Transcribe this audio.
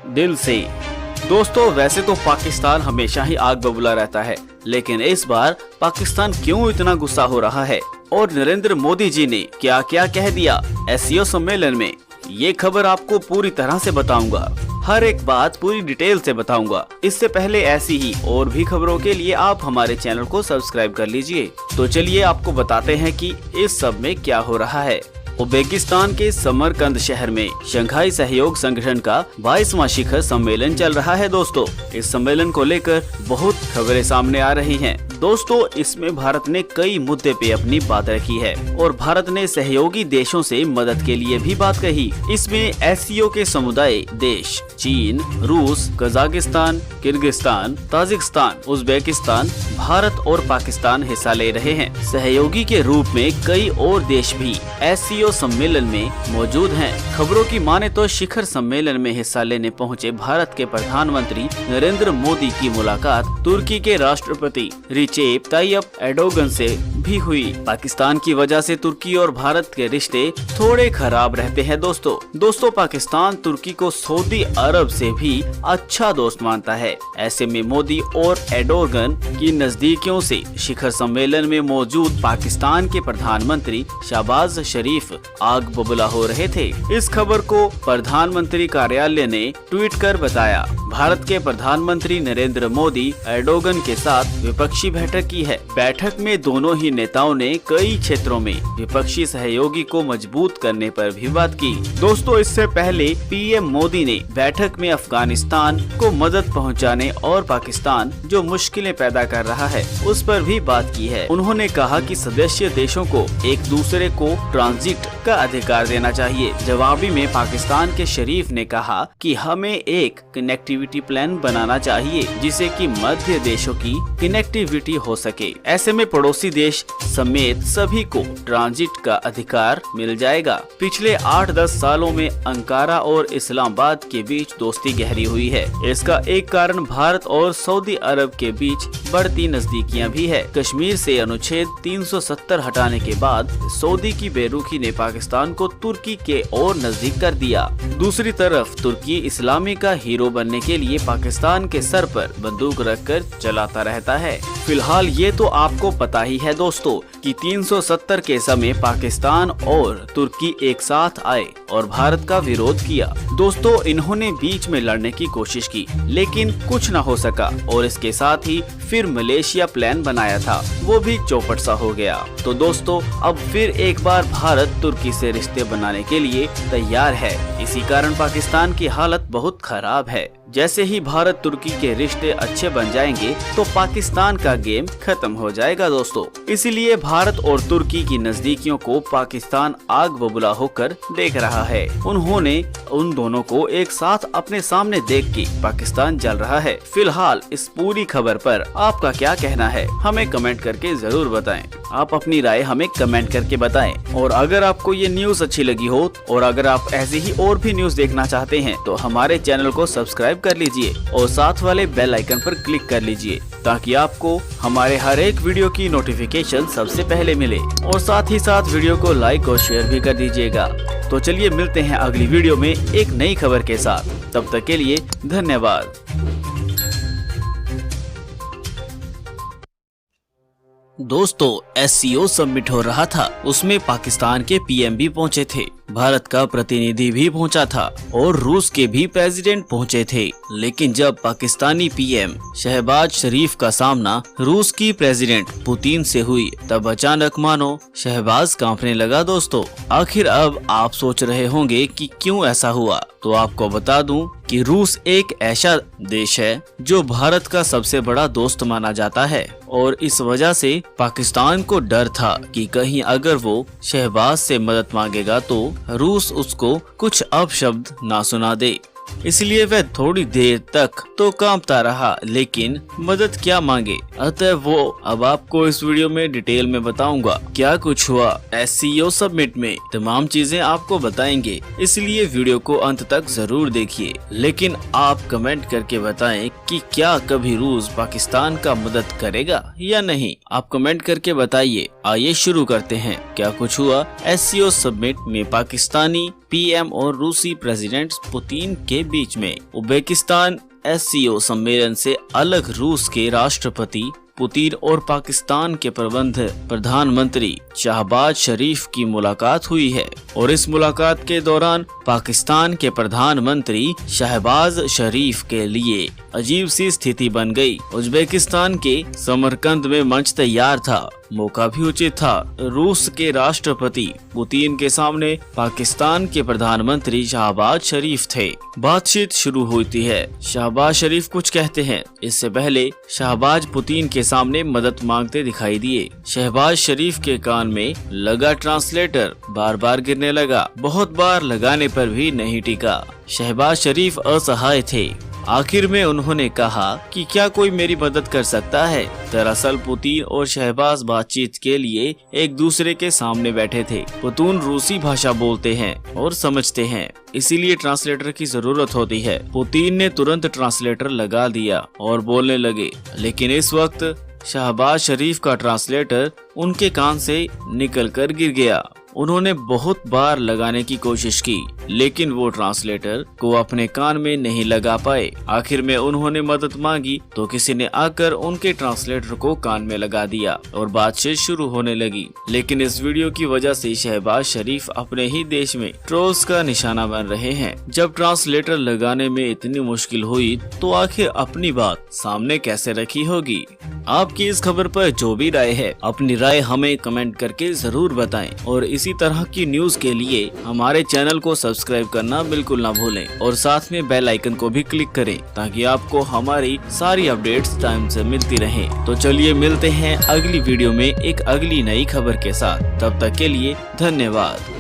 दिल से। दोस्तों, वैसे तो पाकिस्तान हमेशा ही आग बबूला रहता है, लेकिन इस बार पाकिस्तान क्यों इतना गुस्सा हो रहा है और नरेंद्र मोदी जी ने क्या क्या कह दिया एससीओ सम्मेलन में, ये खबर आपको पूरी तरह से बताऊंगा। हर एक बात पूरी डिटेल से बताऊंगा। इससे पहले ऐसी ही और भी खबरों के लिए आप हमारे चैनल को सब्सक्राइब कर लीजिए। तो चलिए आपको बताते हैं कि इस सब में क्या हो रहा है। उज्बेकिस्तान के समरकंद शहर में शंघाई सहयोग संगठन का 22वां शिखर सम्मेलन चल रहा है। दोस्तों, इस सम्मेलन को लेकर बहुत खबरें सामने आ रही हैं। दोस्तों, इसमें भारत ने कई मुद्दे पे अपनी बात रखी है और भारत ने सहयोगी देशों से मदद के लिए भी बात कही। इसमें एससीओ के समुदाय देश चीन, रूस, Kazakhstan, Kyrgyzstan, Tajikistan, Uzbekistan, Bharat और पाकिस्तान हिस्सा ले रहे हैं। सहयोगी के रूप में कई और देश भी एससीओ सम्मेलन में मौजूद हैं। खबरों की माने तो शिखर सम्मेलन में हिस्सा लेने पहुंचे भारत के प्रधानमंत्री नरेंद्र मोदी की मुलाकात तुर्की के राष्ट्रपति रिसेप ताइयप एर्दोगन से भी हुई। पाकिस्तान की वजह से तुर्की और भारत के रिश्ते थोड़े खराब रहते हैं। दोस्तों, पाकिस्तान तुर्की को सऊदी अरब से भी अच्छा दोस्त मानता है। ऐसे में मोदी और एर्दोगन की नजदीकियों से शिखर सम्मेलन में मौजूद पाकिस्तान के प्रधानमंत्री शहबाज शरीफ आग बबूला हो रहे थे। इस खबर को प्रधानमंत्री कार्यालय ने ट्वीट कर बताया। भारत के प्रधानमंत्री नरेंद्र मोदी एर्दोगन के साथ विपक्षी बैठक की है। बैठक में दोनों ही नेताओं ने कई क्षेत्रों में विपक्षी सहयोगी को मजबूत करने पर भी बात की। दोस्तों, इससे पहले पीएम मोदी ने बैठक में अफगानिस्तान को मदद पहुंचाने और पाकिस्तान जो मुश्किलें पैदा कर रहा है उस पर भी बात की है। उन्होंने कहा कि सदस्य देशों को एक दूसरे को ट्रांजिट का अधिकार देना चाहिए। जवाबी में पाकिस्तान के शरीफ ने कहा कि हमें एक कनेक्टिविटी प्लान बनाना चाहिए जिससे कि मध्य देशों की कनेक्टिविटी हो सके। ऐसे में पड़ोसी देश समेत सभी को ट्रांजिट का अधिकार मिल जाएगा। पिछले 8-10 सालों में अंकारा और इस्लामाबाद के बीच दोस्ती गहरी हुई है। इसका एक कारण भारत और सऊदी अरब के बीच बढ़ती नजदीकियां भी है। कश्मीर से अनुच्छेद 370 हटाने के बाद सऊदी की बेरुखी ने पाकिस्तान को तुर्की के और नजदीक कर दिया। दूसरी तरफ तुर्की इस्लामी का हीरो बनने के लिए पाकिस्तान के सर पर बंदूक रखकर चलाता रहता है। फिलहाल ये तो आपको पता ही है दोस्तों कि 370 के समय पाकिस्तान और तुर्की एक साथ आए और भारत का विरोध किया। दोस्तों, इन्होंने बीच में लड़ने की कोशिश की लेकिन कुछ न हो सका और इसके साथ ही फिर मलेशिया प्लान बनाया था, वो भी चौपट सा हो गया। तो दोस्तों, अब फिर एक बार भारत तुर्की से रिश्ते बनाने के लिए तैयार है। इसी कारण पाकिस्तान की हालत बहुत खराब है। जैसे ही भारत तुर्की के रिश्ते अच्छे बन जाएंगे तो पाकिस्तान का गेम खत्म हो जाएगा दोस्तों। इसीलिए भारत और तुर्की की नजदीकियों को पाकिस्तान आग बबूला होकर देख रहा है। उन्होंने उन दोनों को एक साथ अपने सामने देख के पाकिस्तान जल रहा है। फिलहाल इस पूरी खबर पर आपका क्या कहना है, हमें कमेंट करके जरूर बताएं। आप अपनी राय हमें कमेंट करके बताएं। और अगर आपको ये न्यूज अच्छी लगी हो और अगर आप ऐसी ही और भी न्यूज देखना चाहते हैं तो हमारे चैनल को सब्सक्राइब कर लीजिए और साथ वाले बेल आइकन पर क्लिक कर लीजिए ताकि आपको हमारे हर एक वीडियो की नोटिफिकेशन सबसे पहले मिले। और साथ ही साथ वीडियो को लाइक और शेयर भी कर दीजिएगा। तो चलिए मिलते हैं अगली वीडियो में एक नई खबर के साथ। तब तक के लिए धन्यवाद। दोस्तों, एससीओ समिट हो रहा था, उसमें पाकिस्तान के पीएम भी पहुंचे थे, भारत का प्रतिनिधि भी पहुंचा था और रूस के भी प्रेसिडेंट पहुंचे थे। लेकिन जब पाकिस्तानी पीएम शहबाज शरीफ का सामना रूस की प्रेसिडेंट पुतिन से हुई तब अचानक मानो शहबाज कांपने लगा। दोस्तों, आखिर अब आप सोच रहे होंगे कि क्यों ऐसा हुआ, तो आपको बता दूं कि रूस एक ऐसा देश है जो भारत का सबसे बड़ा दोस्त माना जाता है और इस वजह से पाकिस्तान को डर था कि कहीं अगर वो शहबाज से मदद मांगेगा तो रूस उसको कुछ अपशब्द ना सुना दे। इसलिए वह थोड़ी देर तक तो कांपता रहा लेकिन मदद क्या मांगे। अतः वो अब आपको इस वीडियो में डिटेल में बताऊंगा क्या कुछ हुआ एससीओ समिट में। तमाम चीजें आपको बताएंगे, इसलिए वीडियो को अंत तक जरूर देखिए। लेकिन आप कमेंट करके बताएं कि क्या कभी रूस पाकिस्तान का मदद करेगा या नहीं। आप कमेंट करके बताइए। आइए शुरू करते हैं क्या कुछ हुआ एससीओ समिट में पाकिस्तानी पीएम और रूसी प्रेसिडेंट पुतिन के बीच में। उज्बेकिस्तान SCO सम्मेलन से अलग रूस के राष्ट्रपति पुतिन और पाकिस्तान के प्रधानमंत्री शहबाज शरीफ की मुलाकात हुई है और इस मुलाकात के दौरान पाकिस्तान के प्रधानमंत्री शहबाज शरीफ के लिए अजीब सी स्थिति बन गई। उज्बेकिस्तान के समरकंद में मंच तैयार था, मौका भी उचित था। रूस के राष्ट्रपति पुतिन के सामने पाकिस्तान के प्रधानमंत्री शहबाज शरीफ थे। बातचीत शुरू होती है। शहबाज शरीफ कुछ कहते हैं। इससे पहले शहबाज पुतिन के सामने मदद मांगते दिखाई दिए। शहबाज शरीफ के कान में लगा ट्रांसलेटर बार बार गिरने लगा। बहुत बार लगाने पर भी नहीं टिका। शहबाज शरीफ असहाय थे। आखिर में उन्होंने कहा कि क्या कोई मेरी मदद कर सकता है। दरअसल पुतिन और शहबाज बातचीत के लिए एक दूसरे के सामने बैठे थे। पुतिन रूसी भाषा बोलते हैं और समझते हैं, इसीलिए ट्रांसलेटर की जरूरत होती है। पुतिन ने तुरंत ट्रांसलेटर लगा दिया और बोलने लगे, लेकिन इस वक्त शहबाज शरीफ का ट्रांसलेटर उनके कान से निकलकर गिर गया। उन्होंने बहुत बार लगाने की कोशिश की, लेकिन वो ट्रांसलेटर को अपने कान में नहीं लगा पाए। आखिर में उन्होंने मदद मांगी तो किसी ने आकर उनके ट्रांसलेटर को कान में लगा दिया और बातचीत शुरू होने लगी। लेकिन इस वीडियो की वजह से शहबाज शरीफ अपने ही देश में ट्रोल्स का निशाना बन रहे हैं। जब ट्रांसलेटर लगाने में इतनी मुश्किल हुई तो आखिर अपनी बात सामने कैसे रखी होगी। आपकी इस खबर पर जो भी राय है, अपनी राय हमें कमेंट करके जरूर बताएं और इसी तरह की न्यूज के लिए हमारे चैनल को सब्सक्राइब करना बिल्कुल ना भूलें और साथ में बेल आइकन को भी क्लिक करें ताकि आपको हमारी सारी अपडेट्स टाइम से मिलती रहें। तो चलिए मिलते हैं अगली वीडियो में एक अगली नई खबर के साथ। तब तक के लिए धन्यवाद।